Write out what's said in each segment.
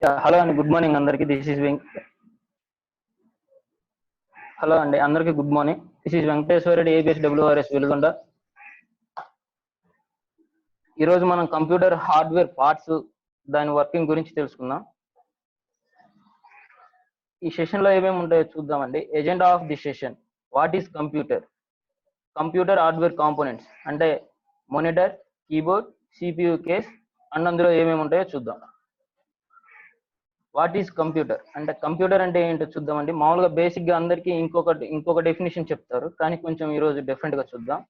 Hello అండి, good morning అందరికి. This is hello అండి అందరికి good morning. This is Venkateswara Reddy, ABS WRS Veligonda. ఈరోజు మనం కంప్యూటర్ హార్డ్వేర్ పార్ట్స్, దాని వర్కింగ్ గురించి తెలుసుకుందాం. ఈ సెషన్ లో ఏమేమి ఉంటాయో చూద్దామండి. Agenda of the session: what is computer, computer hardware components అంటే monitor, keyboard, CPU case, and అందులో ఏమేమి ఉంటాయో చూద్దాం. వాట్ ఈస్ కంప్యూటర్ అంటే కంప్యూటర్ అంటే ఏంటో చూద్దామండి. మామూలుగా బేసిక్ గా అందరికీ ఇంకొక డెఫినేషన్ చెప్తారు, కానీ కొంచెం ఈరోజు డిఫరెంట్ గా చూద్దాం.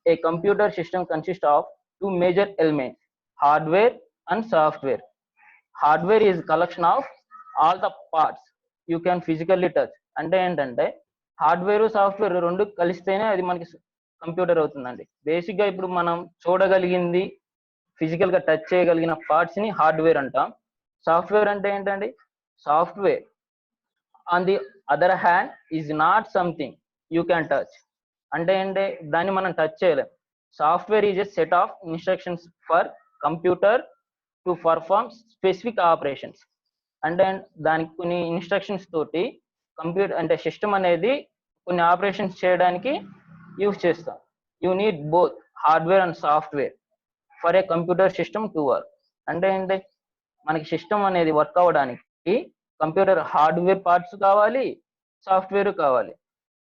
A computer system consist of two major elements, hardware and software. Hardware is collection of all the parts you can physically touch. అంటే ఏంటంటే హార్డ్వేర్ సాఫ్ట్వేర్ రెండు కలిస్తేనే అది మనకి కంప్యూటర్ అవుతుందండి. బేసిక్ గా ఇప్పుడు మనం చూడగలిగింది, ఫిజికల్ గా టచ్ చేయగలిగిన పార్ట్స్ ని హార్డ్వేర్ అంటాం. సాఫ్ట్వేర్ అంటే ఏంటండి? Software on the other hand is not something you can touch. అంటే ఏంటి? దాన్ని మనం టచ్ చేయలేం. Software is a set of instructions for computer to perform specific operations. అంటే దానికి కొన్ని ఇన్స్ట్రక్షన్స్ తోటి కంప్యూటర్ అంటే సిస్టమ్ అనేది కొన్ని ఆపరేషన్స్ చేయడానికి యూజ్ చేస్తాం. You need both hardware and software for a computer system to work. అంటే ఏంటి? మనకి సిస్టమ్ అనేది వర్క్ అవ్వడానికి కంప్యూటర్ హార్డ్వేర్ పార్ట్స్ కావాలి, సాఫ్ట్వేర్ కావాలి,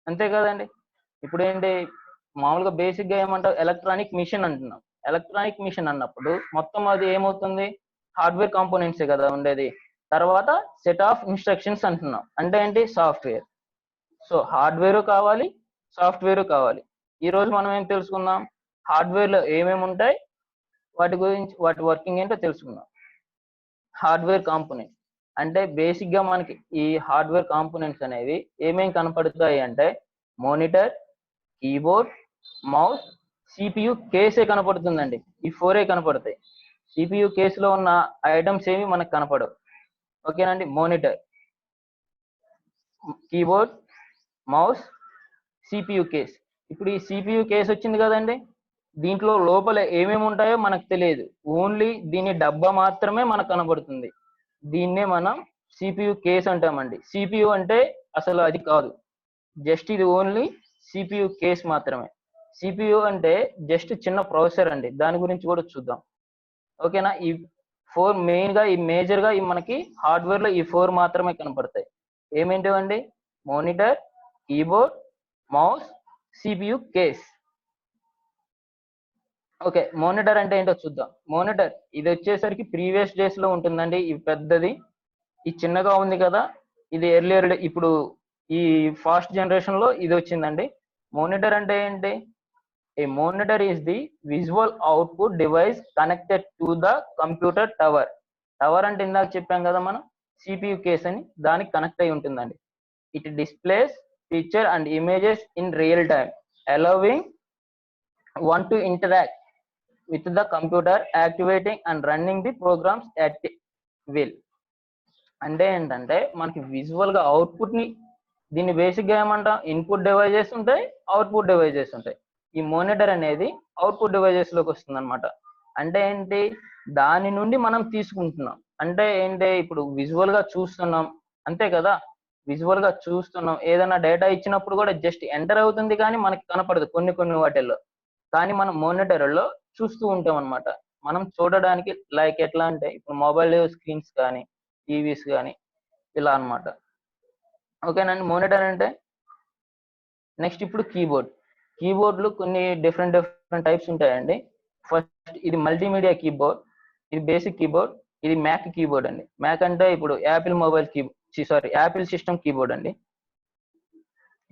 అంతే కదండి. ఇప్పుడు ఏంటి, మామూలుగా బేసిక్ గా ఏమంటారు, ఎలక్ట్రానిక్ మిషన్ అంటున్నాం. ఎలక్ట్రానిక్ మిషన్ అన్నప్పుడు మొత్తం అది ఏమవుతుంది? హార్డ్వేర్ కాంపోనెంట్సే కదా ఉండేది. తర్వాత సెట్ ఆఫ్ ఇన్స్ట్రక్షన్స్ అంటున్నాం, అంటే ఏంటి? సాఫ్ట్వేర్. సో హార్డ్వేర్ కావాలి, సాఫ్ట్వేర్ కావాలి. ఈ రోజు మనం ఏం తెలుసుకుందాం? హార్డ్వేర్ లో ఏమేమి ఉంటాయి, వాటి గురించి, వాటి వర్కింగ్ ఏంటో తెలుసుకుందాం. హార్డ్వేర్ కాంపోనెంట్స్ అంటే బేసిక్ గా మనకి ఈ హార్డ్వేర్ కాంపోనెంట్స్ అనేవి ఏమేమి కనపడుతాయి అంటే మానిటర్, కీబోర్డ్, మౌస్, సిపియు కేసే కనపడుతుందండి. ఈ ఫోరే కనపడతాయి. సిపియు కేసులో ఉన్న ఐటమ్స్ ఏమి మనకు కనపడవు. ఓకేనండి. Monitor, keyboard, mouse, CPU case. ఇప్పుడు ఈ సిపియు కేస్ వచ్చింది కదండి, దీంట్లో లోపల ఏమేమి ఉంటాయో మనకు తెలియదు. ఓన్లీ దీని డబ్బా మాత్రమే మనకు కనబడుతుంది. దీన్నే మనం సిపియు కేస్ అంటామండి. సిపియు అంటే అసలు అది కాదు, జస్ట్ ఇది ఓన్లీ సిపియు కేస్ మాత్రమే. సిపియు అంటే జస్ట్ చిన్న ప్రాసెసర్ అండి, దాని గురించి కూడా చూద్దాం. ఓకేనా. ఈ ఫోర్ మెయిన్ గా, ఈ మేజర్ గా మనకి హార్డ్వేర్ లో ఈ ఫోర్ మాత్రమే కనపడతాయి. ఏమేంటివండి? Monitor, keyboard, mouse, CPU case. Okay, monitor అంటే ఏంటో చూద్దాం. మానిటర్ ఇది వచ్చేసరికి ప్రీవియస్ డేస్ లో ఉంటుందండి. ఇది పెద్దది, ఈ చిన్నగా ఉంది కదా, ఇది ఎర్లియర్. ఇప్పుడు ఈ ఫాస్ట్ జనరేషన్ లో ఇది వచ్చిందండి. మానిటర్ అంటే ఏంటి? A monitor is the visual output device connected to the computer tower. Tower అంటే ఇందాక చెప్పాం కదా మనం, సిపియు కేస్ అని, దానికి కనెక్ట్ అయి ఉంటుందండి. It displays picture and images in real time, allowing one to interact with the computer, activating and running the programs at will. అంటే ఏంటంటే మనకి విజువల్ గా అవుట్పుట్ ని, దీన్ని బేసిక్ గా ఏమంటాం? ఇన్పుట్ డివైజెస్ ఉంటాయి, అవుట్పుట్ డివైజెస్ ఉంటాయి. ఈ మానిటర్ అనేది అవుట్పుట్ డివైజెస్ లోకి వస్తుంది అనమాట. అంటే ఏంటి? దాని నుండి మనం తీసుకుంటున్నాం. అంటే ఏంటి? ఇప్పుడు విజువల్ గా చూస్తున్నాం, అంతే కదా. విజువల్ గా చూస్తున్నాం, ఏదైనా డేటా ఇచ్చినప్పుడు కూడా జస్ట్ ఎంటర్ అవుతుంది, కానీ మనకి కనపడదు కొన్ని వాటిల్లో. కానీ మనం మానిటర్ లో చూస్తూ ఉంటాం అనమాట. మనం చూడడానికి లైక్ ఎట్లా అంటే, ఇప్పుడు మొబైల్ స్క్రీన్స్ కానీ, టీవీస్ కానీ, ఇలా అన్నమాట. ఓకేనండి. మానిటర్ అంటే నెక్స్ట్ ఇప్పుడు కీబోర్డ్. కీబోర్డ్లు కొన్ని డిఫరెంట్ టైప్స్ ఉంటాయండి. ఫస్ట్ ఇది మల్టీమీడియా కీబోర్డ్, ఇది బేసిక్ కీబోర్డ్, ఇది మ్యాక్ కీబోర్డ్ అండి. మ్యాక్ అంటే ఇప్పుడు Apple mobile Apple system keyboard అండి.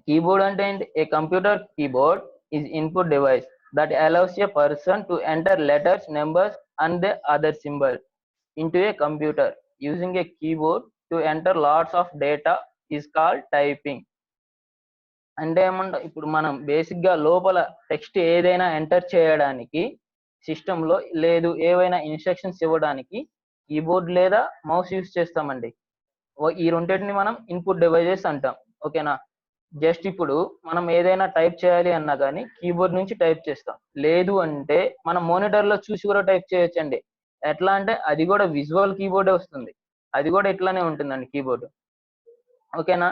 కీబోర్డ్ అంటే ఏంటి? A computer keyboard is input device that allows a person to enter letters, numbers and the other symbols into a computer. Using a keyboard to enter lots of data is called typing. అంటే ఏమంట, ఇప్పుడు మనం basic గా లోపల text ఏదైనా enter చేయడానికి system లో, లేదు ఏవైనా ఇన్స్ట్రక్షన్స్ ఇవ్వడానికి కీబోర్డ్ లేదా మౌస్ యూస్ చేస్తామండి. ఈ రెండింటిని మనం ఇన్పుట్ డివైజెస్ అంటాం. ఓకేనా. జస్ట్ ఇప్పుడు మనం ఏదైనా టైప్ చేయాలి అన్నా కానీ కీబోర్డ్ నుంచి టైప్ చేస్తాం, లేదు అంటే మనం మానిటర్ లో చూసి కూడా టైప్ చేయొచ్చండి. ఎట్లా అంటే అది కూడా విజువల్ కీబోర్డే వస్తుంది. అది కూడా ఇట్లానే ఉంటుందండి కీబోర్డ్. ఓకేనా.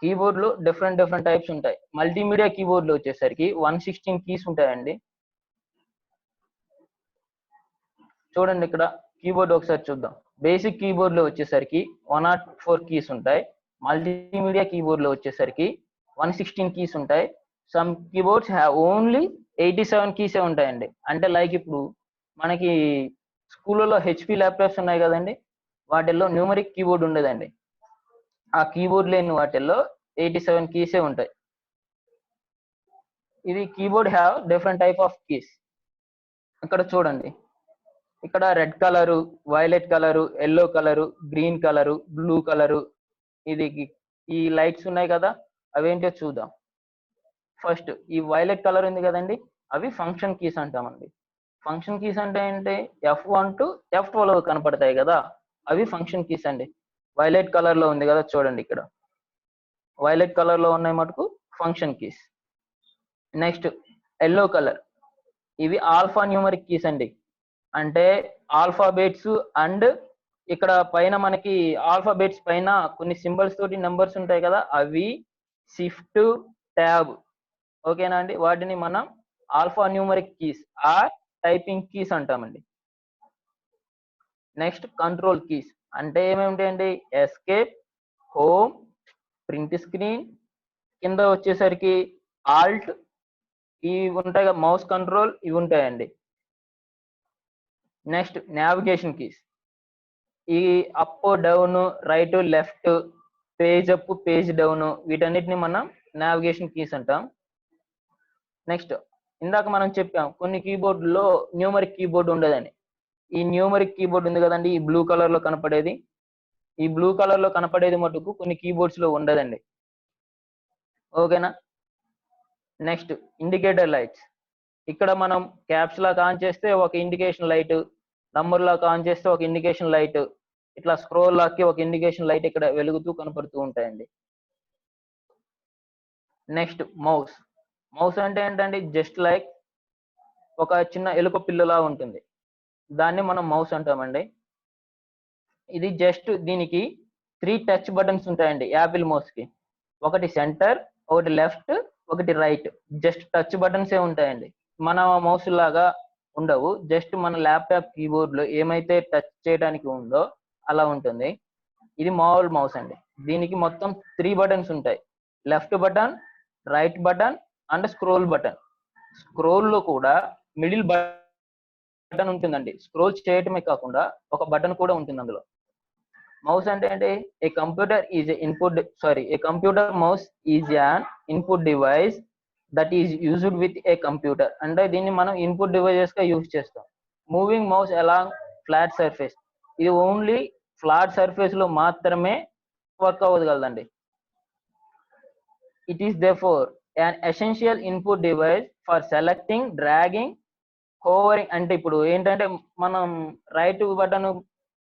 కీబోర్డ్ లో డిఫరెంట్ టైప్స్ ఉంటాయి. మల్టీమీడియా కీబోర్డ్ లో వచ్చేసరికి 116 కీస్ ఉంటాయండి. చూడండి ఇక్కడ కీబోర్డ్ ఒకసారి చూద్దాం. బేసిక్ కీబోర్డ్ లో వచ్చేసరికి 104 కీస్ ఉంటాయి. మల్టీమీడియా కీబోర్డ్ లో వచ్చేసరికి 116 కీస్ ఉంటాయి. సమ్ కీబోర్డ్స్ హ్యావ్ ఓన్లీ 87 కీసే ఉంటాయండి. అంటే లైక్ ఇప్పుడు మనకి స్కూళ్ళలో హెచ్పి ల్యాప్టాప్స్ ఉన్నాయి కదండి, వాటిల్లో న్యూమరిక్ కీబోర్డ్ ఉండేదండి. ఆ కీబోర్డ్ లేని వాటిల్లో 87 కీసే ఉంటాయి. ఇది keyboard have different type of keys. ఇక్కడ చూడండి, ఇక్కడ red colour, violet colour, yellow colour, green colour, blue colour, ఇది ఈ లైట్స్ ఉన్నాయి కదా, అవేంటో చూద్దాం. ఫస్ట్ ఈ వైలెట్ కలర్ ఉంది కదండి, అవి ఫంక్షన్ కీస్ అంటామండి. ఫంక్షన్ కీస్ అంటే ఏంటి, F1 to F12 కనపడతాయి కదా, అవి ఫంక్షన్ కీస్ అండి. వైలెట్ కలర్ లో ఉంది కదా చూడండి, ఇక్కడ వైలెట్ కలర్ లో ఉన్నాయి మటుకు function keys. Next yellow colour, ఇవి ఆల్ఫా న్యూమరిక్ కీస్ అండి. అంటే ఆల్ఫాబెట్స్ అండ్ ఇక్కడ పైన మనకి ఆల్ఫాబెట్స్ పైన కొన్ని సింబల్స్ తోటి నెంబర్స్ ఉంటాయి కదా, అవి షిఫ్ట్ ట్యాబ్. ఓకేనా అండి, వాటిని మనం alpha numeric keys or typing keys అంటామండి. నెక్స్ట్ కంట్రోల్ కీస్ అంటే ఏమేమి ఉంటాయండి, ఎస్కేప్, హోమ్, ప్రింట్ స్క్రీన్, కింద వచ్చేసరికి ఆల్ట్, ఇవి ఉంటాయి కదా, మౌస్ కంట్రోల్, ఇవి ఉంటాయండి. నెక్స్ట్ నావిగేషన్ కీస్, ఈ up down right left, page up page down, వీటన్నిటిని మనం నావిగేషన్ కీస్ అంటాం. నెక్స్ట్ ఇందాక మనం చెప్పాం కొన్ని కీబోర్డులో న్యూమరిక్ కీబోర్డ్ ఉండదని. ఈ న్యూమరిక్ కీబోర్డ్ ఉంది కదండి, ఈ బ్లూ కలర్ లో కనపడేది, ఈ బ్లూ కలర్ లో కనపడేది మటుకు కొన్ని కీబోర్డ్స్ లో ఉండదండి. ఓకేనా. నెక్స్ట్ ఇండికేటర్ లైట్స్, ఇక్కడ మనం క్యాప్స్ లాక్ ఆన్ చేస్తే ఒక indication light, number lock on చేస్తే ఒక ఇండికేషన్ లైట్, ఇట్లా స్క్రోల్ లాక్కి ఒక ఇండికేషన్ లైట్ ఇక్కడ వెలుగుతూ కనపడుతూ ఉంటాయండి. నెక్స్ట్ మౌస్, మౌస్ అంటే ఏంటంటే జస్ట్ లైక్ ఒక చిన్న ఎలుక పిల్లలా ఉంటుంది, దాన్ని మనం మౌస్ అంటామండి. ఇది జస్ట్ దీనికి 3 టచ్ బటన్స్ ఉంటాయండి యాపిల్ మౌస్ కి. ఒకటి సెంటర్, ఒకటి లెఫ్ట్, ఒకటి రైట్, జస్ట్ టచ్ బటన్సే ఉంటాయండి. మన మౌస్ లాగా ఉండవు, జస్ట్ మన ల్యాప్టాప్ కీబోర్డ్ లో ఏమైతే టచ్ చేయడానికి ఉందో అలా ఉంటుంది. ఇది మామూలు మౌస్ అండి. దీనికి మొత్తం 3 బటన్స్ ఉంటాయి, left button, right button and scroll button. Scroll లో కూడా మిడిల్ బటన్ ఉంటుందండి, స్క్రోల్ చేయటమే కాకుండా ఒక బటన్ కూడా ఉంటుంది అందులో. మౌస్ అంటే ఏంటి, a computer mouse is an input device that is used with a computer. అంటే దీన్ని మనం ఇన్పుట్ డివైజెస్ గా యూజ్ చేస్తాం. Moving mouse along flat surface, ఇది ఓన్లీ ఫ్లాట్ సర్ఫేస్ లో మాత్రమే వర్క్ అవ్వగలదండి. It is therefore an essential input device for selecting, dragging, hovering. అంటే ఇప్పుడు ఏంటంటే మనం రైట్ బటన్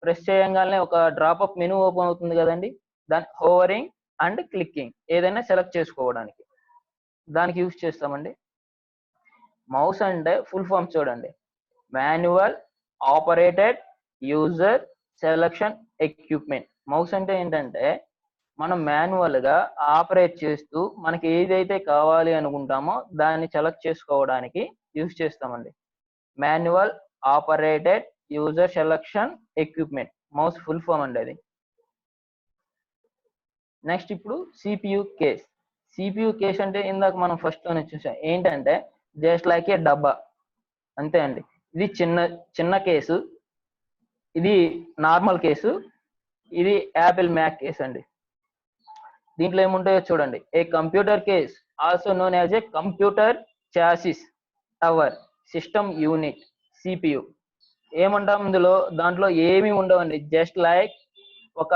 ప్రెస్ చేయగానే ఒక డ్రాప్ అప్ మెనూ ఓపెన్ అవుతుంది కదండి, దాని హోవరింగ్ అండ్ క్లిక్కింగ్ ఏదైనా సెలెక్ట్ చేసుకోవడానికి దానికి యూజ్ చేస్తామండి. మౌస్ అంటే ఫుల్ ఫామ్ చూడండి, manual operated user selection equipment. Mouse అంటే ఏంటంటే మనం మాన్యువల్ గా ఆపరేట్ చేస్తూ మనకి ఏదైతే కావాలి అనుకుంటామో దాన్ని సెలెక్ట్ చేసుకోవడానికి యూజ్ చేస్తామండి. Manual operated user selection equipment, mouse full form అండి అది. నెక్స్ట్ ఇప్పుడు సిపియు కేస్. సిపియు కేస్ అంటే ఇందాక మనం ఫస్ట్ లోనే చూసాం, ఏంటంటే జస్ట్ లైక్ ఏ డబ్బా అంతే అండి. ఇది చిన్న కేసు, ఇది నార్మల్ కేసు, ఇది యాపిల్ మ్యాక్ కేస్ అండి. దీంట్లో ఏముంటాయో చూడండి, a computer case also known as a computer chassis or system unit CPU. ఏమంటాం ఇందులో, దాంట్లో ఏమి ఉండవండి, జస్ట్ లైక్ ఒక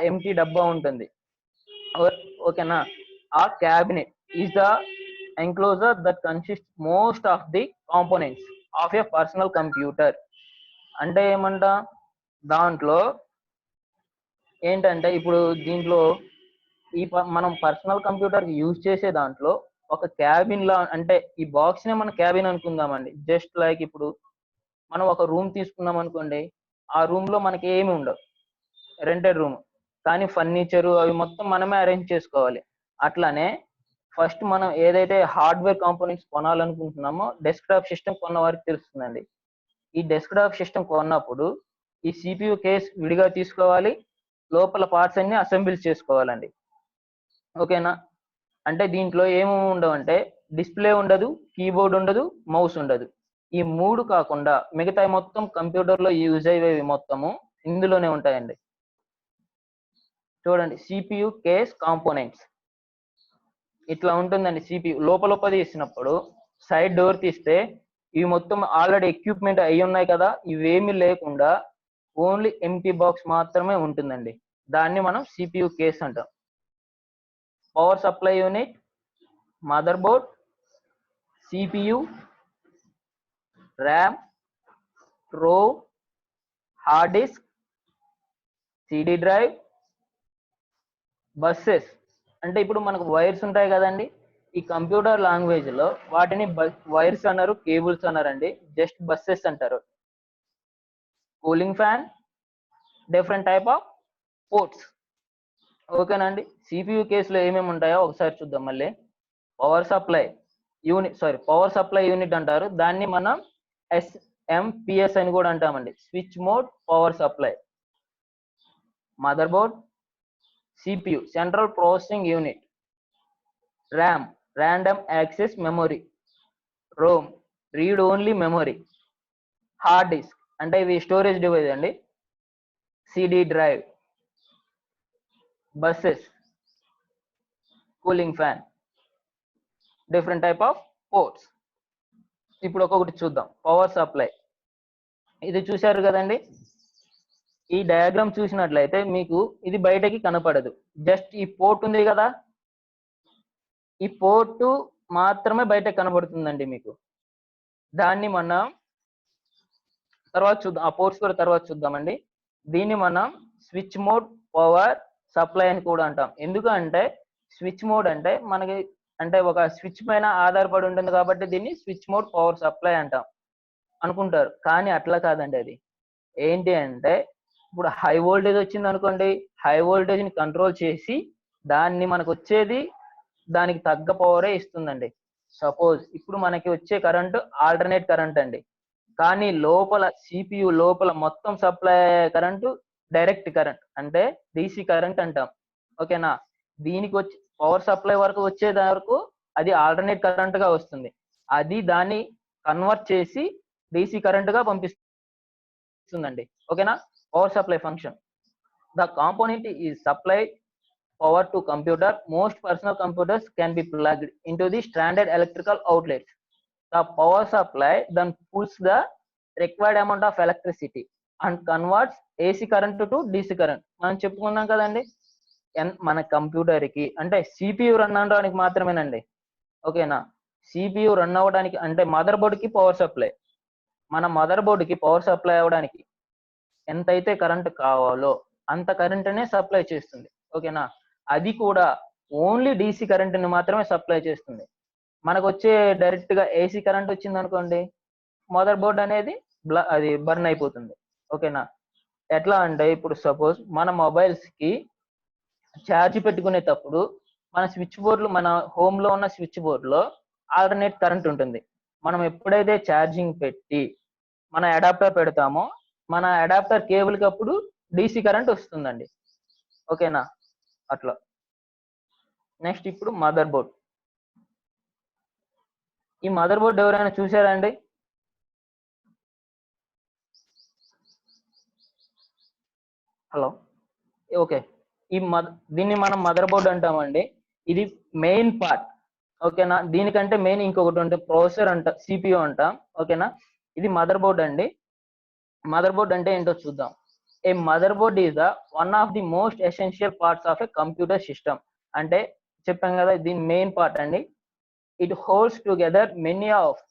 ఎంటీ డబ్బా ఉంటుంది. ఓకేనా. ఆ cabinet is the enclosure that consist most of the components of A personal computer. అంటే ఏమంటా, దాంట్లో ఏంటంటే ఇప్పుడు దీంట్లో మనం పర్సనల్ కంప్యూటర్ యూజ్ చేసే దాంట్లో ఒక క్యాబిన్ లా, అంటే ఈ బాక్స్ నే మన క్యాబిన్ అనుకుందామండి. జస్ట్ లైక్ ఇప్పుడు మనం ఒక రూమ్ తీసుకున్నాం అనుకోండి, ఆ రూమ్ లో మనకి ఏమి ఉండవు, రెంటెడ్ రూమ్, కానీ ఫర్నిచరు అవి మొత్తం మనమే అరేంజ్ చేసుకోవాలి. అట్లానే ఫస్ట్ మనం ఏదైతే హార్డ్వేర్ కాంపోనెంట్స్ కొనాలనుకుంటున్నామో డెస్క్టాప్ సిస్టమ్ కొన్న వారికి తెలుస్తుందండి. ఈ డెస్క్టాప్ సిస్టమ్ కొన్నప్పుడు ఈ సిపియు కేస్ విడిగా తీసుకోవాలి, లోపల పార్ట్స్ అన్ని అసెంబుల్ చేసుకోవాలండి. ఓకేనా? అంటే దీంట్లో ఏమేమి ఉండవంటే డిస్ప్లే ఉండదు, కీబోర్డ్ ఉండదు, మౌస్ ఉండదు. ఈ 3 కాకుండా మిగతాయి మొత్తం కంప్యూటర్లో యూజ్ అయ్యేవి మొత్తము ఇందులోనే ఉంటాయండి. చూడండి, సిపియు కేస్ కాంపోనెంట్స్ ఇట్లా ఉంటుందండి. సిపియు లోపల తీసినప్పుడు సైడ్ డోర్ తీస్తే ఇవి మొత్తం ఆల్రెడీ ఎక్విప్మెంట్ అయి ఉన్నాయి కదా, ఇవేమీ లేకుండా ఓన్లీ ఎంటీ బాక్స్ మాత్రమే ఉంటుందండి. దాన్ని మనం సిపియు కేస్ అంటాం. Power supply unit, mother board, CPU, RAM, ROM, hard disk, CD drive, buses. అంటే ఇప్పుడు మనకు వైర్స్ ఉంటాయి కదండి, ఈ కంప్యూటర్ లాంగ్వేజ్ లో వాటిని వైర్స్ అన్నారు, కేబుల్స్ అన్నారండి, జస్ట్ బస్సెస్ అంటారు. Cooling fan, different type of ports. ఓకేనండి. సిపియు కేసులో ఏమేమి ఉంటాయో ఒకసారి చూద్దాం మళ్ళీ. పవర్ సప్లై యూనిట్ అంటారు, దాన్ని మనం ఎస్ఎంపిఎస్ అని కూడా అంటామండి, switch mode power supply. Mother board, CPU central processing unit, RAM random access memory, ROM read only memory, hard disk అంటే ఇవి స్టోరేజ్ డివైస్ అండి, CD drive, buses, cooling fan, different type of ports. ఇప్పుడు ఒక్కొక్కటి చూద్దాం. Power supply ఇది చూశారు కదండి, ఈ డయాగ్రామ్ చూసినట్లయితే మీకు ఇది బయటకి కనపడదు, జస్ట్ ఈ పోర్ట్ ఉంది కదా, ఈ పోర్టు మాత్రమే బయటకు కనబడుతుందండి మీకు. దాన్ని మనం తర్వాత చూద్దాం, ఆ పోర్ట్స్ కూడా తర్వాత చూద్దామండి. దీన్ని మనం స్విచ్ మోడ్ పవర్ సప్లై అని కూడా అంటాం. ఎందుకంటే స్విచ్ మోడ్ అంటే మనకి అంటే ఒక స్విచ్ పైన ఆధారపడి ఉంటుంది కాబట్టి దీన్ని స్విచ్ మోడ్ పవర్ సప్లై అంటాం అనుకుంటారు, కానీ అట్లా కాదండి. అది ఏంటి అంటే ఇప్పుడు హై వోల్టేజ్ వచ్చింది అనుకోండి, హై వోల్టేజ్ ని కంట్రోల్ చేసి దాన్ని మనకు వచ్చేది దానికి తగ్గ పవరే ఇస్తుందండి. సపోజ్ ఇప్పుడు మనకి వచ్చే కరెంట్ ఆల్టర్నేట్ కరెంట్ అండి, కానీ లోపల సిపియు లోపల మొత్తం సప్లై కరెంటు డైరెక్ట్ కరెంట్ అంటే డిసి కరెంట్ అంటాం. ఓకేనా? దీనికి వచ్చి పవర్ సప్లై వరకు వచ్చే వరకు అది ఆల్టర్నేట్ కరెంట్ గా వస్తుంది, అది దాన్ని కన్వర్ట్ చేసి డిసి కరెంట్ గా పంపిస్తుందండి. ఓకేనా? Power supply function. The component is supply power to computer. Most personal computers can be plugged into the standard electrical outlets. The power supply then pulls the required amount of electricity and converts AC current to DC current. మనం చెప్పుకున్నాం కదండి, మన computer కి అంటే CPU run అవడానికి మాత్రమేనండి. ఓకేనా? CPU run అవ్వడానికి అంటే మదర్ బోర్డ్ కి పవర్ సప్లై, మన మదర్ బోర్డ్ కి పవర్ సప్లై అవ్వడానికి ఎంతైతే కరెంట్ కావాలో అంత కరెంట్నే సప్లై చేస్తుంది. ఓకేనా? అది కూడా ఓన్లీ డీసీ కరెంట్ని మాత్రమే సప్లై చేస్తుంది. మనకు వచ్చే డైరెక్ట్ గా ఏసీ కరెంట్ వచ్చింది అనుకోండి, మదర్ బోర్డ్ అనేది అది బర్న్ అయిపోతుంది. ఓకేనా? ఎట్లా అంటే ఇప్పుడు సపోజ్ మన మొబైల్స్ కి ఛార్జ్ పెట్టుకునేటప్పుడు మన స్విచ్ బోర్డులు, మన హోమ్ లో ఉన్న స్విచ్ బోర్డులో ఆల్టర్నేట్ కరెంట్ ఉంటుంది. మనం ఎప్పుడైతే ఛార్జింగ్ పెట్టి మన అడాప్టర్ పెడతామో మన అడాప్టర్ కేబుల్ కి అప్పుడు డీసీ కరెంట్ వస్తుందండి. ఓకేనా? అట్లా. నెక్స్ట్ ఇప్పుడు మదర్ బోర్డ్. ఈ మదర్ బోర్డ్ ఎవరైనా చూసారా అండి? Hello, okay. దీన్ని మనం మదర్ బోర్డ్ అంటామండి. ఇది మెయిన్ పార్ట్. ఓకేనా? దీనికంటే మెయిన్ ఇంకొకటి ఉంటుంది, ప్రాసెసర్ అంట, సిపియు అంటాం. ఓకేనా? ఇది మదర్ బోర్డ్ అండి. మదర్ బోర్డ్ అంటే ఏంటో చూద్దాం. A motherboard is the one of the most essential parts of a computer system. అంటే చెప్పాం కదా, దీని మెయిన్ పార్ట్ అండి. It holds together many of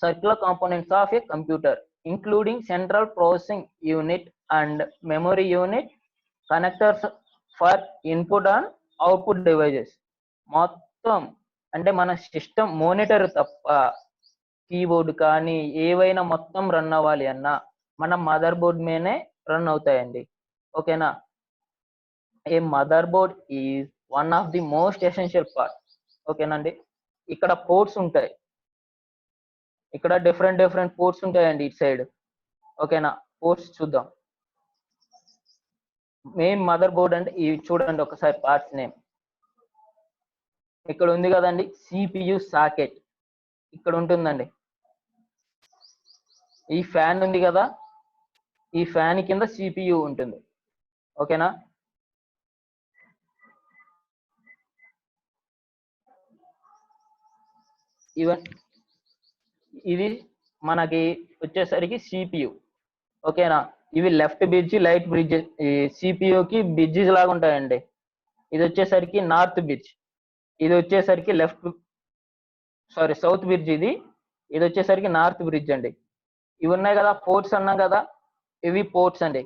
circular components of a computer, including central processing unit and memory unit, connectors for input and output devices. మొత్తం అంటే మన system monitor తప్ప keyboard కానీ ఏవైనా మొత్తం రన్ అవ్వాలి అన్నా మన మదర్ బోర్డ్ మీదనే రన్ అవుతాయండి. ఓకేనా. A motherboard is one of the most essential part. ఓకేనండి. ఇక్కడ పోర్ట్స్ ఉంటాయి. ఇక్కడ డిఫరెంట్ పోర్ట్స్ ఉంటాయండి ఇటు సైడ్. ఓకేనా. పోర్ట్స్ చూద్దాం. మెయిన్ మదర్ బోర్డ్ అంటే ఇవి చూడండి ఒకసారి పార్ట్స్ నేమ్. ఇక్కడ ఉంది కదండి సిపియు సాకెట్, ఇక్కడ ఉంటుందండి. ఈ ఫ్యాన్ ఉంది కదా, ఈ ఫ్యాన్ కింద సిపియు ఉంటుంది. ఓకేనా. ఈవెన్ ఇది మనకి వచ్చేసరికి సిపియు. ఓకేనా. ఇవి లెఫ్ట్ బ్రిడ్జ్, రైట్ బ్రిడ్జ్, ఈ సిపియుకి బ్రిడ్జెస్ లాగా ఉంటాయండి. ఇది వచ్చేసరికి నార్త్ బ్రిడ్జ్, ఇది వచ్చేసరికి సౌత్ బ్రిడ్జ్. ఇది వచ్చేసరికి నార్త్ బ్రిడ్జ్ అండి. ఇవి ఉన్నాయి కదా పోర్ట్స్ అన్నాం కదా, ఇవి పోర్ట్స్ అండి.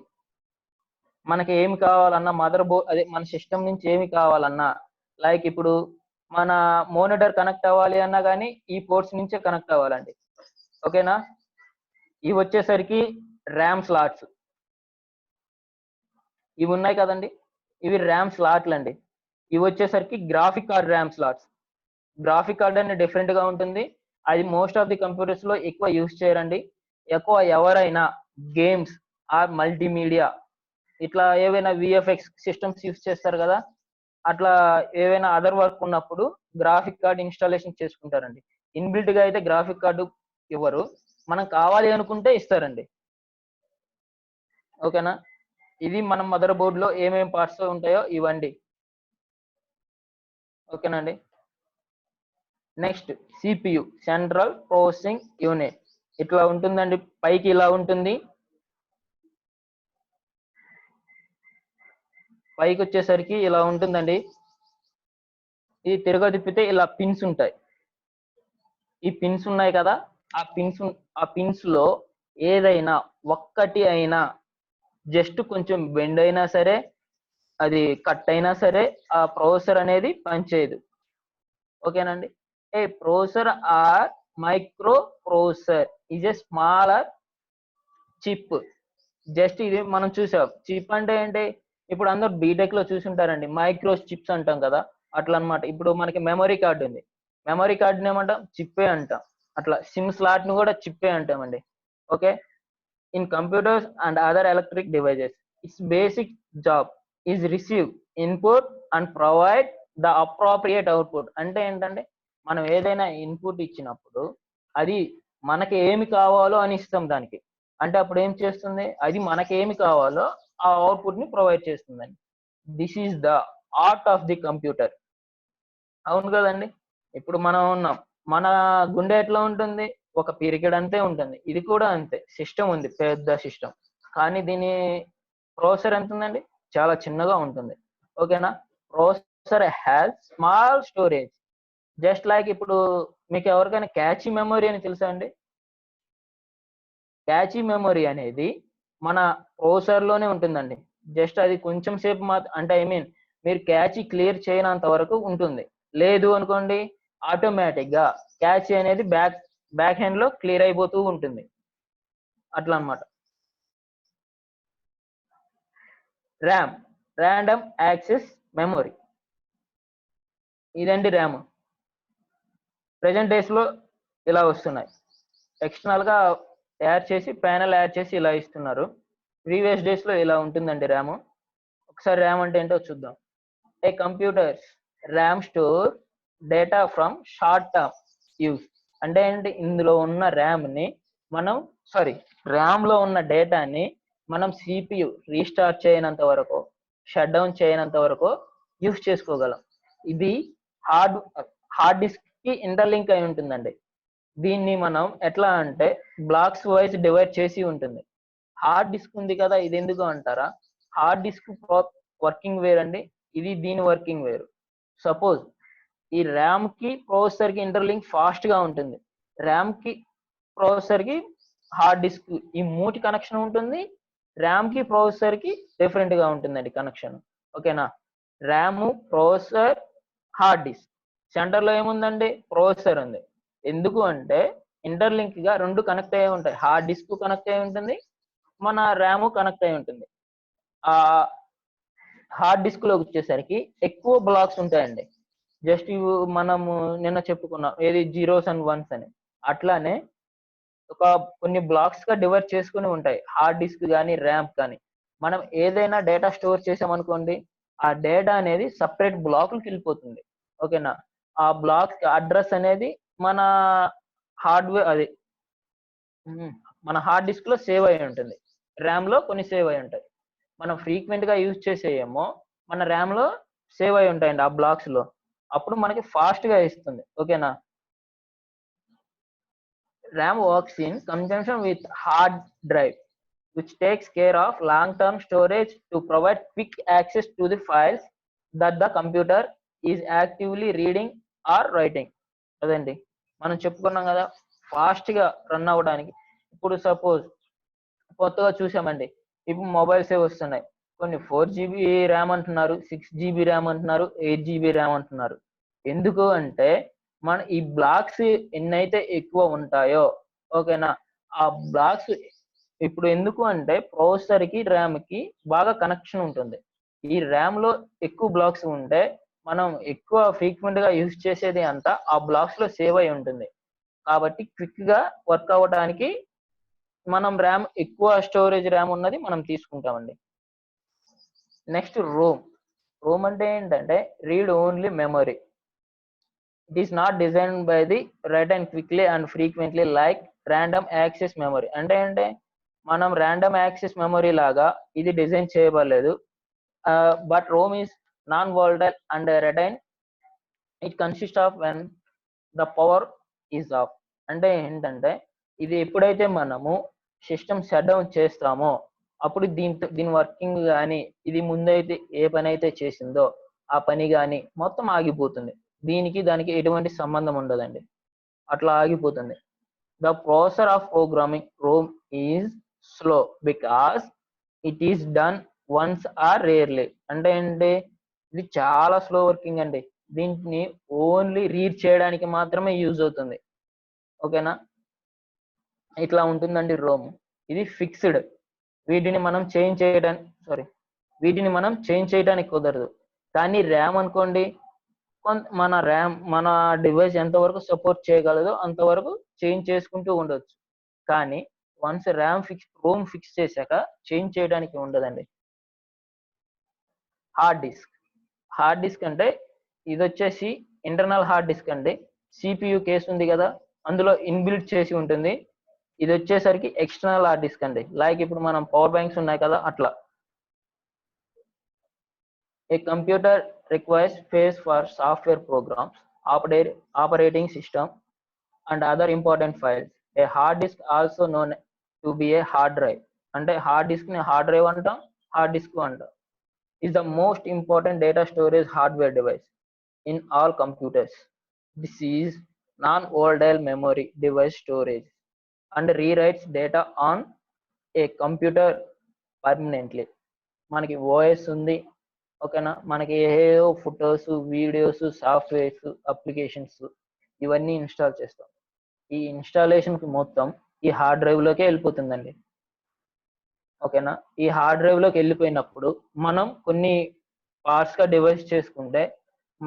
మనకి ఏమి కావాలన్నా మదర్ బోర్డ్ అదే మన సిస్టమ్ నుంచి ఏమి కావాలన్నా, లైక్ ఇప్పుడు మన మోనిటర్ కనెక్ట్ అవ్వాలి అన్నా కానీ ఈ పోర్ట్స్ నుంచే కనెక్ట్ అవ్వాలండి. ఓకేనా. ఇవి వచ్చేసరికి ర్యామ్ స్లాట్స్, ఇవి ఉన్నాయి కదండి, ఇవి ర్యామ్ స్లాట్లు అండి. ఇవి వచ్చేసరికి graphic card RAM slots. Graphic card అనేది డిఫరెంట్ గా ఉంటుంది. అది మోస్ట్ ఆఫ్ ది కంప్యూటర్స్ లో ఎక్కువ యూజ్ చేయరండి. ఎక్కువ ఎవరైనా గేమ్స్ ఆర్ మల్టీమీడియా ఇట్లా ఏవైనా విఎఫ్ఎక్స్ సిస్టమ్స్ యూజ్ చేస్తారు కదా, అట్లా ఏవైనా అదర్ వర్క్ ఉన్నప్పుడు గ్రాఫిక్ కార్డ్ ఇన్స్టాలేషన్ చేసుకుంటారండి. ఇన్బిల్ట్ గా అయితే గ్రాఫిక్ కార్డు ఇవ్వరు, మనం కావాలి అనుకుంటే ఇస్తారండి. ఓకేనా. ఇది మనం మదర్ బోర్డ్ లో ఏమేమి పార్ట్స్ ఉంటాయో ఇవ్వండి. ఓకేనండి. Next CPU, central processing unit. ఇట్లా ఉంటుందండి, పైకి ఇలా ఉంటుంది, పైకి వచ్చేసరికి ఇలా ఉంటుందండి. ఇది తిరగదిప్పితే ఇలా పిన్స్ ఉంటాయి. ఈ పిన్స్ ఉన్నాయి కదా, ఆ పిన్స్ లో ఏదైనా ఒక్కటి అయినా జస్ట్ కొంచెం బెండ్ అయినా సరే, అది కట్ అయినా సరే ఆ ప్రాసెసర్ అనేది పనిచేయదు. ఓకేనండి. A processor or microprocessor is a smaller chip. Just ఇది మనం చూసాం, చిప్ అంటే ఏంటి, ఇప్పుడు అందరు బీటెక్ లో చూసుంటారండి, మైక్రో చిప్స్ అంటాం కదా, అట్లా అన్నమాట. ఇప్పుడు మనకి మెమరీ కార్డు ఉంది, మెమరీ కార్డుని ఏమంటాం, చిప్పే అంటాం. అట్లా సిమ్ స్లాట్ ను కూడా చిప్పే అంటామండి. Okay. In computers and other electric devices it's basic job is receive input and provide the appropriate output. అంటే ఏంటంటే మనం ఏదైనా ఇన్పుట్ ఇచ్చినప్పుడు అది మనకి ఏమి కావాలో అని ఇస్తాం దానికి. అంటే అప్పుడు ఏం చేస్తుంది, అది మనకి ఏమి కావాలో ఆ అవుట్పుట్ ని ప్రొవైడ్ చేస్తుందండి. This is the art of the computer. అవును కదండి. ఇప్పుడు మనం ఉన్నాం, మన గుండె ఎట్లా ఉంటుంది, ఒక పిరికెడ్ అంతే ఉంటుంది. ఇది కూడా అంతే, సిస్టమ్ ఉంది, పెద్ద సిస్టమ్, కానీ దీని ప్రాసెసర్ ఎంత ఉందండి, చాలా చిన్నగా ఉంటుంది. ఓకేనా. Processor has small storage, just like ఇప్పుడు మీకు ఎవరికైనా క్యాచీ మెమరీ అని తెలుసా అండి. క్యాచీ మెమరీ అనేది మన ప్రాసెసర్ లోనే ఉంటుందండి. జస్ట్ అది కొంచెం సేపు అంటే ఐ మీన్ మీరు క్యాచీ క్లియర్ చేయనంత వరకు ఉంటుంది. లేదు అనుకోండి, ఆటోమేటిక్ గా క్యాచీ అనేది బ్యాక్ హ్యాండ్ లో క్లియర్ అయిపోతూ ఉంటుంది. అట్లా అన్నమాట. RAM, random access memory. ఇదండి ర్యామ్. ప్రెజెంట్ డేస్ లో ఇలా వస్తున్నాయి, ఎక్స్టర్నల్ గా యాడ్ చేసి ప్యానెల్ యాడ్ చేసి ఇలా ఇస్తున్నారు. ప్రీవియస్ డేస్ లో ఇలా ఉంటుందండి ర్యామ్. ఒకసారి ర్యామ్ అంటే ఏంటో చూద్దాం. A computer's RAM store data from short term use. అంటే ఏంటి, ఇందులో ఉన్న ర్యామ్ లో ఉన్న డేటాని మనం సిపియు రీస్టార్ట్ చేయనంత వరకు, షట్ డౌన్ చేయనంత వరకు యూజ్ చేసుకోగలం. ఇది హార్డ్ డిస్క్ కి ఇంటర్లింక్ అయి ఉంటుందండి. దీన్ని మనం ఎట్లా అంటే బ్లాక్స్ వైజ్ డివైడ్ చేసి ఉంటుంది. హార్డ్ డిస్క్ ఉంది కదా, ఇది ఎందుకు అంటారా, హార్డ్ డిస్క్ వర్కింగ్ వేర్ అండి, ఇది దీని వర్కింగ్ వేరు. సపోజ్ ఈ ర్యామ్ కి ప్రాసెసర్ కి ఇంటర్లింక్ ఫాస్ట్ గా ఉంటుంది, ర్యామ్ కి ప్రాసెసర్ కి హార్డ్ డిస్క్ ఈ మూటి కనెక్షన్ ఉంటుంది, ర్యామ్ కి ప్రాసెసర్ కి డిఫరెంట్ గా ఉంటుందండి కనెక్షన్. ఓకేనా. RAM, processor, hard disk, centre లో ఏముందండి, ప్రాసెసర్ ఉంది. ఎందుకు అంటే ఇంటర్లింక్ గా రెండు కనెక్ట్ అయ్యి ఉంటాయి, హార్డ్ డిస్క్ కనెక్ట్ అయి ఉంటుంది, మన ర్యామ్ కనెక్ట్ అయి ఉంటుంది. ఆ హార్డ్ డిస్క్ లోకి వచ్చేసరికి ఎక్కువ బ్లాక్స్ ఉంటాయండి. జస్ట్ ఇవి మనము నిన్న చెప్పుకున్నాం ఏది జీరోస్ అండ్ వన్స్ అని. అట్లానే ఒక కొన్ని బ్లాక్స్ గా డివైడ్ చేసుకుని ఉంటాయి హార్డ్ డిస్క్ కానీ ర్యామ్ కానీ. మనం ఏదైనా డేటా స్టోర్ చేసామనుకోండి, ఆ డేటా అనేది సపరేట్ బ్లాక్లకు వెళ్ళిపోతుంది. ఓకేనా? ఆ బ్లాక్ అడ్రస్ అనేది మన హార్డ్వేర్ అది ఉమ్, మన హార్డ్ డిస్క్ లో సేవ్ అయి ఉంటుంది. ర్యామ్ లో కొన్ని సేవ్ అయి ఉంటాయి. మనం ఫ్రీక్వెంట్ గా యూజ్ చేసేయేమో మన ర్యామ్ లో సేవ్ అయి ఉంటాయండి ఆ బ్లాక్స్ లో. అప్పుడు మనకి ఫాస్ట్ గా ఇస్తుంది. ఓకేనా? RAM works in conjunction with hard drive, which takes care of long-term storage to provide quick access to the files that the computer is actively reading or writing. అదండి మనం చెప్పుకున్నాం కదా, ఫాస్ట్ గా రన్ అవ్వడానికి. ఇప్పుడు సపోజ్ కొత్తగా చూసామండి, ఇప్పుడు మొబైల్సే వస్తున్నాయి. కొన్ని 4 GB ర్యామ్ అంటున్నారు, 6 GB ర్యామ్ అంటున్నారు, 8 GB ర్యామ్ అంటున్నారు. ఎందుకు అంటే మన ఈ బ్లాక్స్ ఎన్నైతే ఎక్కువ ఉంటాయో, ఓకేనా, ఆ బ్లాక్స్ ఇప్పుడు ఎందుకు అంటే ప్రాసెసర్ కి ర్యామ్ కి బాగా కనెక్షన్ ఉంటుంది. ఈ ర్యామ్ లో ఎక్కువ బ్లాక్స్ ఉంటే మనం ఎక్కువ ఫ్రీక్వెంట్ గా యూజ్ చేసేది అంతా ఆ బ్లాక్స్ లో సేవ్ అయి ఉంటుంది. కాబట్టి క్విక్ గా వర్క్ అవ్వడానికి మనం ర్యామ్ ఎక్కువ స్టోరేజ్ ర్యామ్ ఉన్నది మనం తీసుకుంటామండి. Next Rome. రోమ్ అంటే ఏంటంటే read only memory. It is not design by the right and quickly and frequently like random access memory. అంటే మనం ర్యాండమ్ యాక్సెస్ మెమరీ లాగా ఇది డిజైన్ చేయబడలేదు. But Rome is non volatile and retain it consist of when the power is of. అంటే ఏంటంటే ఇది ఎప్పుడైతే మనము సిస్టమ్ షట్ డౌన్ చేస్తామో అప్పుడు దీని వర్కింగ్ కానీ ఇది ముందైతే ఏ పని అయితే చేసిందో ఆ పని కానీ మొత్తం ఆగిపోతుంది. దీనికి దానికి ఎటువంటి సంబంధం ఉండదండి, అట్లా ఆగిపోతుంది. The processor of programming ROM is slow because it is done once or rarely. అంటే ఏంటి, ఇది చాలా స్లో వర్కింగ్ అండి. దీన్ని ఓన్లీ రీడ్ చేయడానికి మాత్రమే యూజ్ అవుతుంది. ఓకేనా? ఇట్లా ఉంటుందండి రోమ్. ఇది ఫిక్స్డ్. వీటిని మనం చేంజ్ చేయడానికి కుదరదు. కానీ ర్యామ్ అనుకోండి, మన డివైస్ ఎంతవరకు సపోర్ట్ చేయగలదో అంతవరకు చేంజ్ చేసుకుంటూ ఉండొచ్చు. కానీ వన్స్ రోమ్ ఫిక్స్ చేశాక చేంజ్ చేయడానికి ఉండదండి. హార్డ్ డిస్క్ అంటే ఇది వచ్చేసి ఇంటర్నల్ హార్డ్ డిస్క్ అండి. సిపియు కేసు ఉంది కదా, అందులో ఇన్బిల్ట్ చేసి ఉంటుంది. ఇది వచ్చేసరికి ఎక్స్టర్నల్ హార్డ్ డిస్క్ అండి. లైక్ ఇప్పుడు మనం పవర్ బ్యాంక్స్ ఉన్నాయి కదా అట్లా. A computer requires space for software programs, operating system, and other important files. A hard disk, also known to be a hard drive, అంటే హార్డ్ డిస్క్ ని hard drive అంటాం, hard disk అంటాం, is the most important data storage hardware device in all computers. This is non-volatile memory device storage and rewrites data on a computer permanently. మనకి OS ఉంది, ఓకేనా, మనకి ఏవో photos, videos, softwares, applications ఇవన్నీ install చేస్తాం. ఈ installation కి మొత్తం ఈ హార్డ్ డ్రైవ్ లోకే వెళ్ళిపోతుందండి. ఓకేనా? ఈ హార్డ్ డ్రైవ్ లోకి వెళ్ళిపోయినప్పుడు మనం కొన్ని పార్ట్స్ గా డివైస్ చేసుకుంటే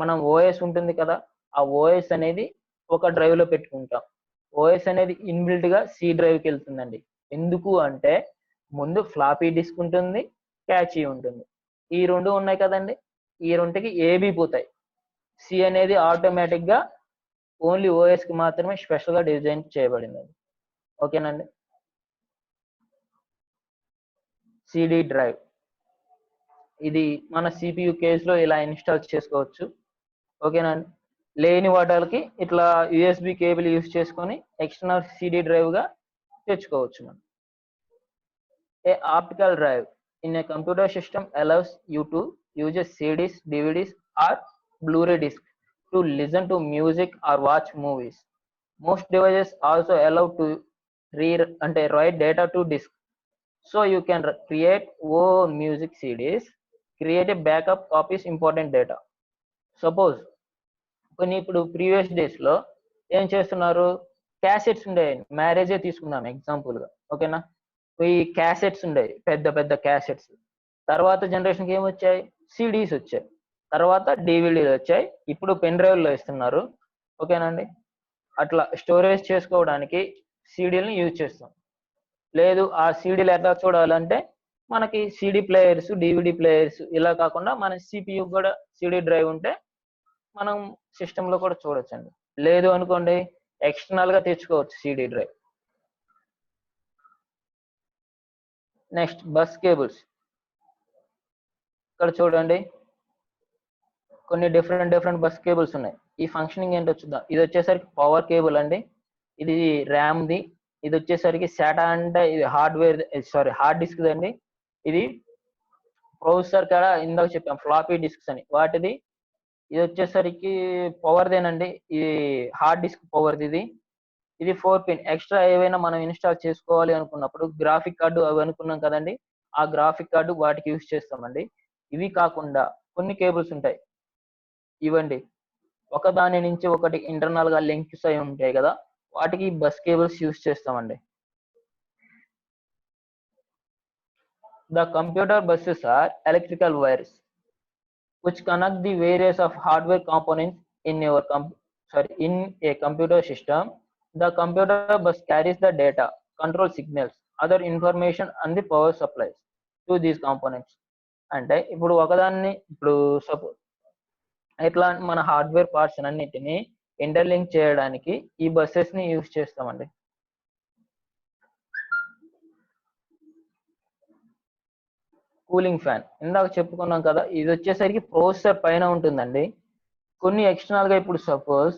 మనం ఓఎస్ ఉంటుంది కదా, ఆ ఓఎస్ అనేది ఒక డ్రైవ్ లో పెట్టుకుంటాం. ఓఎస్ అనేది ఇన్బిల్ట్ గా సి డ్రైవ్ కి వెళ్తుందండి. ఎందుకు అంటే ముందు ఫ్లాపీ డిస్క్ ఉంటుంది, క్యాచీ ఉంటుంది. ఈ రెండు ఉన్నాయి కదండి, ఈ రెండుకి ఏబి పోతాయి. సి అనేది ఆటోమేటిక్ గా ఓన్లీ ఓఎస్ కి మాత్రమే స్పెషల్ గా డిజైన్ చేయబడింది. ఓకేనండి? సిడి డ్రైవ్ ఇది మన సిపియు కేసులో ఇలా ఇన్స్టాల్ చేసుకోవచ్చు. ఓకేనండి? లేని వాటికి ఇట్లా యూఎస్బి కేబుల్ యూజ్ చేసుకొని ఎక్స్టర్నల్ సిడి డ్రైవ్ గా తెచ్చుకోవచ్చు మనం. A optical drive in a computer system allows you to use CDs, DVDs or Blu-ray disc to listen to music or watch movies. Most devices also allow to write data to disk. So you can create own music CDs, create a backup copies important data. Suppose కొన్ని ఇప్పుడు previous days లో ఏం చేస్తున్నారు, cassettes ఉండేవి, మ్యారేజే తీసుకుందాం example గా. ఓకేనా? ఈ క్యాసెట్స్ ఉండేవి, పెద్ద పెద్ద క్యాసెట్స్. తర్వాత జనరేషన్కి ఏమొచ్చాయి, సిడీస్ వచ్చాయి. తర్వాత డివిడీలు వచ్చాయి. ఇప్పుడు పెన్ డ్రైవ్లో ఇస్తున్నారు. ఓకేనండి. అట్లా స్టోరేజ్ చేసుకోవడానికి సీడీలని యూజ్ చేస్తాం. లేదు ఆ సీడీలు ఎట్లా చూడాలంటే మనకి సిడి ప్లేయర్స్, డివిడి ప్లేయర్స్ ఇలా కాకుండా మన సిపియు కూడా సిడి డ్రైవ్ ఉంటే మనం సిస్టంలో కూడా చూడొచ్చండి. లేదు అనుకోండి ఎక్స్టర్నల్ గా తెచ్చుకోవచ్చు CD drive. Next bus cables. ఇక్కడ చూడండి కొన్ని డిఫరెంట్ బస్ కేబుల్స్ ఉన్నాయి. ఈ ఫంక్షనింగ్ ఏంటో చూద్దాం. ఇది వచ్చేసరికి పవర్ కేబుల్ అండి. ఇది ర్యామ్ ది. ఇది వచ్చేసరికి SATA అంటే ఇది హార్డ్వేర్, సారీ హార్డ్ డిస్క్ అండి. ఇది ప్రొసెసర్ కూడా ఇందాక చెప్పాం ఫ్లాపీ డిస్క్స్ అని వాటిది. ఇది వచ్చేసరికి పవర్దేనండి. ఇది హార్డ్ డిస్క్ పవర్ది ఇది. ఇది 4 పిన్. ఎక్స్ట్రా ఏవైనా మనం ఇన్స్టాల్ చేసుకోవాలి అనుకున్నప్పుడు గ్రాఫిక్ కార్డు అవి అనుకున్నాం కదండి, ఆ గ్రాఫిక్ కార్డు వాటికి యూజ్ చేస్తామండి. ఇవి కాకుండా కొన్ని కేబుల్స్ ఉంటాయి ఇవ్వండి, ఒకదాని నుంచి ఒకటి ఇంటర్నల్ గా లింక్స్ అయి ఉంటాయి కదా, వాటికి బస్ కేబుల్స్ యూజ్ చేస్తామండి. The computer buses are electrical wires which connect the various of hardware components in in a computer system. The computer bus carries the data, control signals, other information and the power supplies to these components. అంటే ఇప్పుడు ఒకదాన్ని ఇట్లా మన hardware parts అన్నిటిని interlink చేయడానికి ఈ buses ని use చేస్తామండి. కూలింగ్ ఫ్యాన్ ఇందాక చెప్పుకున్నాం కదా, ఇది వచ్చేసరికి ప్రాసెసర్ పైన ఉంటుందండి. కొన్ని ఎక్స్టర్నల్ గా ఇప్పుడు సపోజ్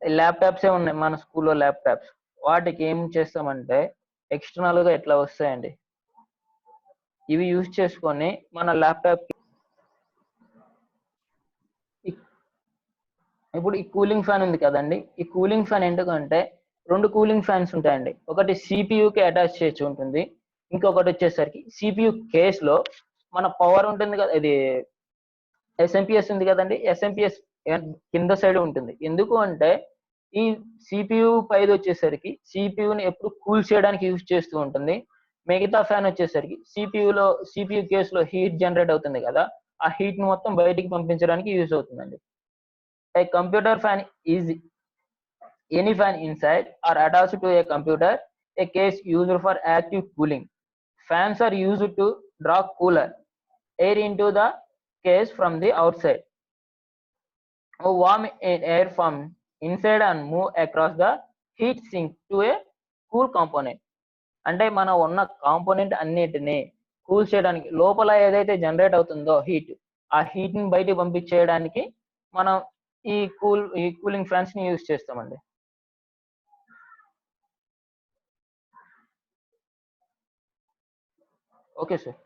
ల్యాప్టాప్సే ఉన్నాయి మన స్కూల్లో ల్యాప్టాప్స్, వాటికి ఏం చేస్తామంటే ఎక్స్టర్నల్ గా ఇట్లా వస్తాయండి. ఇవి యూజ్ చేసుకొని మన ల్యాప్టాప్ ఇప్పుడు ఈ కూలింగ్ ఫ్యాన్ ఉంది కదండి, ఈ కూలింగ్ ఫ్యాన్ ఎందుకంటే 2 కూలింగ్ ఫ్యాన్స్ ఉంటాయండి. ఒకటి సిపియుకి అటాచ్ చేసి ఉంటుంది, ఇంకొకటి వచ్చేసరికి సిపియు కేస్ లో మన పవర్ ఉంటుంది కదా, ఇది ఎస్ఎంపిఎస్ ఉంది కదండి, ఎస్ఎంపిఎస్ కింద సైడ్ ఉంటుంది. ఎందుకు అంటే ఈ సిపియు పైది వచ్చేసరికి సిపియుని ఎప్పుడు కూల్ చేయడానికి యూజ్ చేస్తూ ఉంటుంది. మిగతా ఫ్యాన్ వచ్చేసరికి సిపియు కేస్ లో హీట్ జనరేట్ అవుతుంది కదా, ఆ హీట్ ని మొత్తం బయటికి పంపించడానికి యూజ్ అవుతుందండి. A computer fan is any fan inside or attached to a computer, a case used for active cooling. Fans are used to draw cooler air into the case from the outside, or warm air from inside and move across the heat sink to a cool component. అంటే మనం ఉన్న component అన్నిటిని cool చేయడానికి లోపల ఏదైతే generate అవుతుందో heat, ఆ heat ని బయటికి పంపించేయడానికి మనం ఈ కూలింగ్ ఫ్యాన్స్ ని యూజ్ చేస్తామండి. Okay sir.